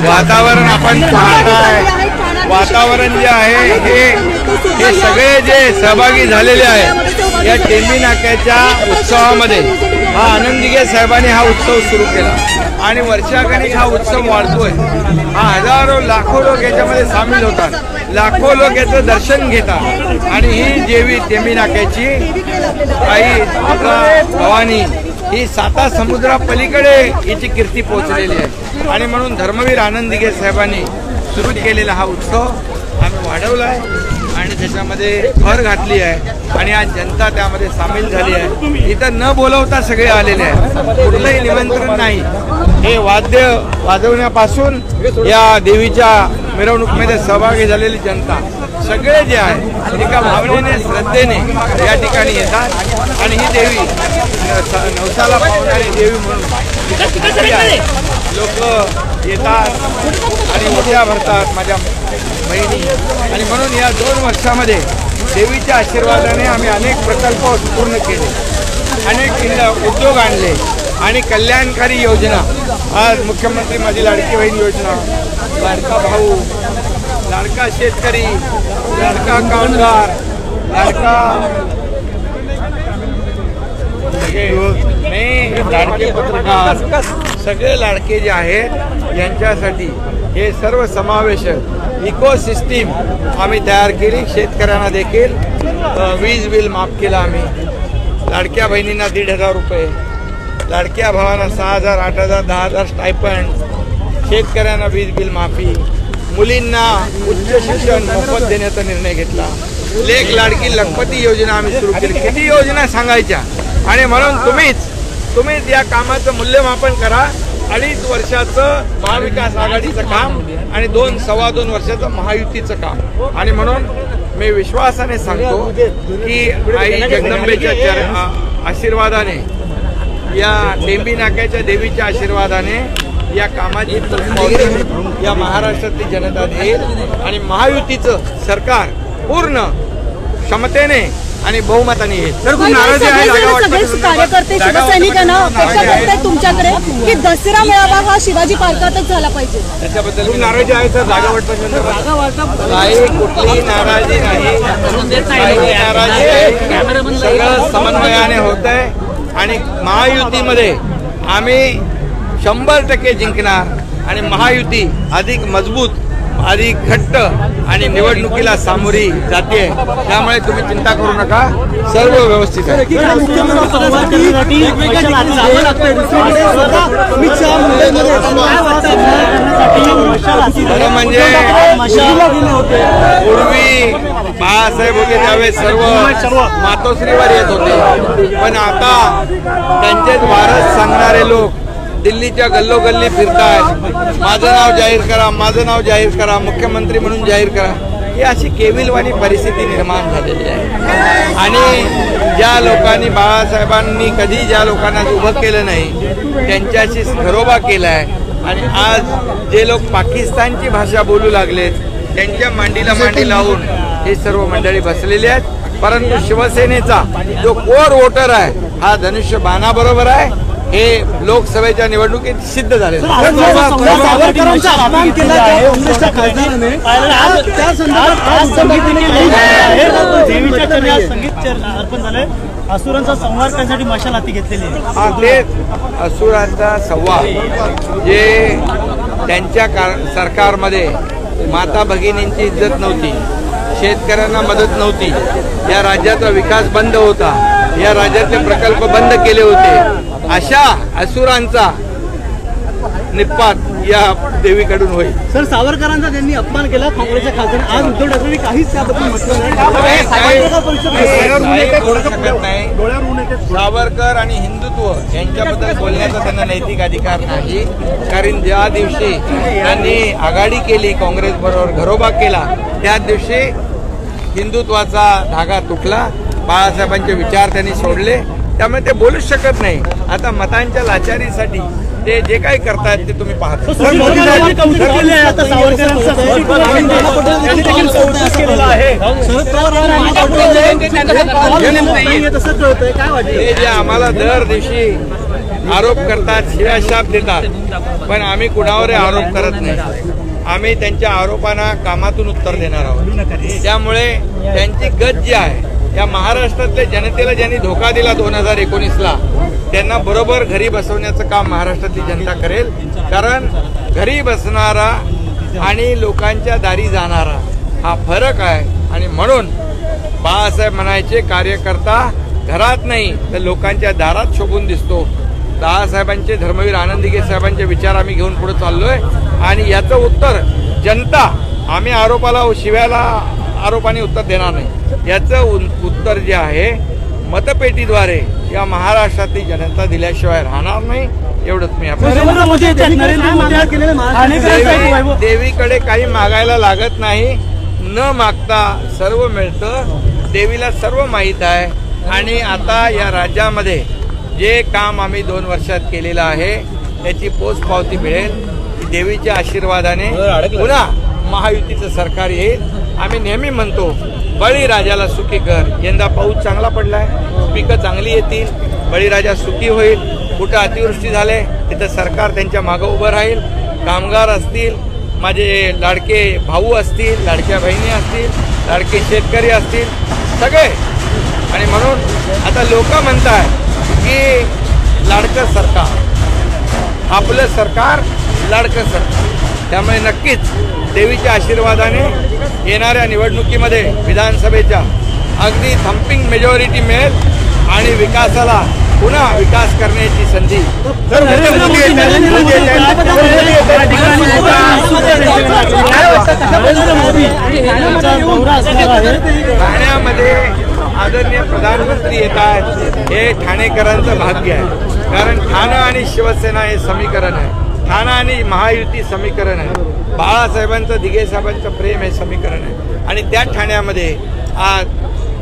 वातावरण आपण पाहताय, वातावरण जे आहे हे सगळे जे सहभागी झालेले आहेत या टेंबी नाक्याच्या उत्सवामध्ये हा आनंद दिघे साहेबांनी हा उत्सव सुरू केला आणि वर्षागणिक हा उत्सव वाढतोय। हा हजारो लाखो लोक याच्यामध्ये सामील होतात, लाखो लोक याचं दर्शन घेतात आणि ही देवी टेंबी नाक्याची आई भवानी ही 7 समुद्रापलीकडे हिची कीर्ती पोहोचलेली आहे आणि म्हणून धर्मवीर आनंद दिघे साहेबांनी सुरू केलेला हा उत्सव आम्ही वाढवला आहे आणि त्याच्यामध्ये भर घातली आहे आणि आज जनता त्यामध्ये सामील झाली आहे। इथं न बोलवता सगळे आलेले आहेत, कुठलंही निमंत्रण नाही। हे वाद्य वाजवण्यापासून या देवीच्या मिरवणुकीमध्ये सहभागी झालेली जनता सगळे जे आहे एका भावनेने श्रद्धेने या ठिकाणी येतात आणि ही देवी नवसाला पावणारी देवी म्हणून लोक येतात आणि उद्या भरतात माझ्या बहिणी आणि म्हणून या 2 वर्षामध्ये देवीच्या आशीर्वादाने आम्ही अनेक प्रकल्प पूर्ण केले, अनेक उद्योग आणले आणि कल्याणकारी योजना। आज मुख्यमंत्री माझी लाडकी बहीण योजना, लाडका भाऊ, लाडका शेतकरी, लाडका कामगार, लाडके पत्रकार, सगळे लाडके जे आहेत यांच्यासाठी हे सर्व समावेशक इकोसिस्टीम आम्ही तयार केली। शेतकऱ्यांना देखील वीज बिल माफ केलं आम्ही, लाडक्या बहिणींना 1,500 रुपये, लाडक्या भावांना 6,000, 8,000, 10,000 स्टायपंड, शेतकऱ्यांना वीज बिल माफी, मुलींना उच्च शिक्षण मोफत देण्याचा निर्णय घेतला, लेक लाडकी लखपती योजना आम्ही सुरू केली। किती योजना सांगायच्या आणि म्हणून तुम्हीच या कामाचं मूल्यमापन करा। 2.5 वर्षाचं महाविकास आघाडीचं काम आणि 2-2.25 वर्षाचं महायुतीचं काम आणि म्हणून मी विश्वासाने सांगतो की आई जगदंबेच्या आशीर्वादाने, या टेंबी नाक्याच्या देवीच्या आशीर्वादाने या कामाची या महाराष्ट्रातली जनता देईल आणि महायुतीचं सरकार पूर्ण क्षमतेने आणि बहुमताने येईल। कार्यकर्ते शिवसैनिकांना अपेक्षा करतात तुमच्याकडे की दसरा मेळावा हा शिवाजी पार्कातच झाला पाहिजे, त्याच्याबद्दल नाराजी आहे सर? जागा वाटप काही कुठलीही नाराजी नाही, नाराजी आहे, सगळं समन्वयाने होत आहे आणि महायुतीमध्ये आम्ही 100% जिंकणार आणि महायुती अधिक मजबूत, अधिक घट्ट आणि निवडणुकीला सामोरी जाते। त्यामुळे तुम्ही चिंता करू नका, सर्व व्यवस्थित आहे। म्हणजे पूर्वी बाळासाहेब होते त्यावेळेस सर्व मातोश्रीवर येत होते, पण आता त्यांचेच वारस सांगणारे लोक दिल्लीच्या गल्लोगल्ली फिरतायत, माझं नाव जाहीर करा, माझं नाव जाहीर करा, मुख्यमंत्री म्हणून जाहीर करा। ही अशी केविलवाणी परिस्थिती निर्माण झालेली आहे आणि ज्या लोकांनी बाळासाहेबांनी कधी ज्या लोकांना उभं केलं नाही त्यांच्याशी घरोबा केला आहे आणि आज जे लोक पाकिस्तानची भाषा बोलू लागलेत त्यांच्या मांडीला मांडी लावून हे सर्व मंडळी बसलेली आहेत। परंतु शिवसेनेचा जो कोर वोटर आहे हा धनुष्यबाणा बरोबर आहे, हे लोकसभेच्या निवडणुकीत सिद्ध झाले। असुरांचा संहार करण्यासाठी मशाल हाती घेतलेली आहे। तेच असुरांचा संहार जे त्यांच्या सरकारमध्ये माता भगिनींची इज्जत नव्हती, शेतकऱ्यांना मदत नव्हती, या राज्याचा विकास बंद होता, या राज्यातले प्रकल्प बंद केले होते, अशा असुरांचा निपात या देवीकडून होईल। सर, सावरकरांचा त्यांनी अपमान केला काँग्रेसच्या खासदार, आज उद्धव ठाकरे काहीच त्याबद्दल म्हटलं नाही। सावरकर आणि हिंदुत्व यांच्याबद्दल बोलण्याचा त्यांना नैतिक अधिकार नाही, कारण ज्या दिवशी त्यांनी आघाडी केली काँग्रेस बरोबर, घरोबा केला, त्याच दिवशी हिंदुत्वाचा धागा तुटला, बाळासाहेबांचे विचार त्यांनी सोडले, त्यामुळे ते बोलूच शकत नाही। आता मतांच्या लाचारीसाठी ते जे काही करतात ते तुम्ही पाहता। जे आम्हाला दर दिवशी आरोप करतात, शिव्याशाप देतात, पण आम्ही कुणावर आरोप करत नाही. आम्ही त्यांच्या आरोपांना कामातून उत्तर देणार आहोत. त्यामुळे त्यांची गत जी आहे, या महाराष्ट्रातल्या जनतेला ज्यांनी धोका दिला 2019ला, त्यांना बरोबर घरी बसवण्याचं काम महाराष्ट्रातली जनता करेल. कारण घरी बसणारा आणि लोकांच्या दारी जाणारा हा फरक आहे. आणि म्हणून बाळासाहेब म्हणायचे, कार्यकर्ता घरात नाही तर लोकांच्या दारात शोभून दिसतो. बाळासाहेबांचे, धर्मवीर आनंद दिघे साहेबांचे विचार आम्ही घेऊन पुढे चाललोय. आणि याचं उत्तर जनता, आम्ही आरोपाला, शिव्याला आरोपाने उत्तर देणार नाही. याचं उत्तर जे आहे मतपेटीद्वारे या महाराष्ट्रातली जनता दिल्याशिवाय राहणार नाही. एवढंच मी देवीकडे काही मागायला लागत नाही. न मागता सर्व मिळतं. देवीला सर्व माहीत आहे. आणि आता या राज्यामध्ये जे काम आम्ही 2 वर्षात केलेलं आहे त्याची पोचपावती मिळेल. देवीच्या आशीर्वादाने पुन्हा महायुतीचं सरकार येईल. आम्ही नेहमी म्हणतो, बळीराजाला सुखी कर. यंदा पाऊस चांगला पडलाय, पिकं चांगली येतील, बळीराजा सुखी होईल. कुठं अतिवृष्टी झाले तिथं सरकार त्यांच्या मागं उभं राहील. कामगार असतील, माझे लाडके भाऊ असतील, लाडक्या बहिणी असतील, लाडके शेतकरी असतील, सगळे. आणि म्हणून आता लोक म्हणतात की लाडकं सरकार, आपलं सरकार लाडकं सरकार. त्यामुळे नक्कीच देवीच्या आशीर्वादाने येणाऱ्या निवडणुकीमध्ये विधानसभेच्या अगदी थम्पिंग मेजॉरिटी मिळेल आणि विकासाला पुन्हा विकास करण्याची संधी. ठाण्यामध्ये आदरणीय प्रधानमंत्री येत आहेत, हे ठाणेकरांचं भाग्य आहे. कारण ठाणं आणि शिवसेना हे समीकरण आहे, ठाणं आणि महायुती समीकरण आहे, बाळासाहेबांचं, दिघे साहेबांचं प्रेम हे समीकरण आहे. आणि त्या ठाण्यामध्ये आज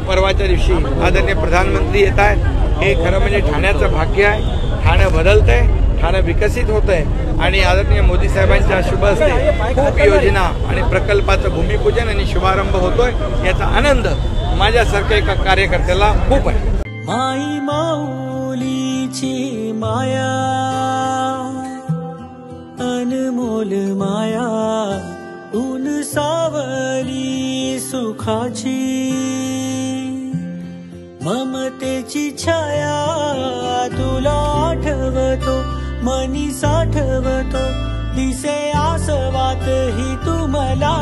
परवाच्या दिवशी आदरणीय प्रधानमंत्री येत आहेत. हे खरं म्हणजे ठाण्याचं भाग्य आहे. ठाणं बदलतंय, ठाणं विकसित होतंय. आणि आदरणीय मोदी साहेबांच्या शुभ हस्ते खूप योजना आणि प्रकल्पाचं भूमिपूजन आणि शुभारंभ होतोय. याचा आनंद माझ्यासारख्या एका कार्यकर्त्याला खूप आहे. माई माऊलीची माया, अनमोल माया, ऊन सावली सुखाची, ममतेची छाया तुला आठवतो, मनी साठवतो, दिसे आसवात ही तुम्हाला.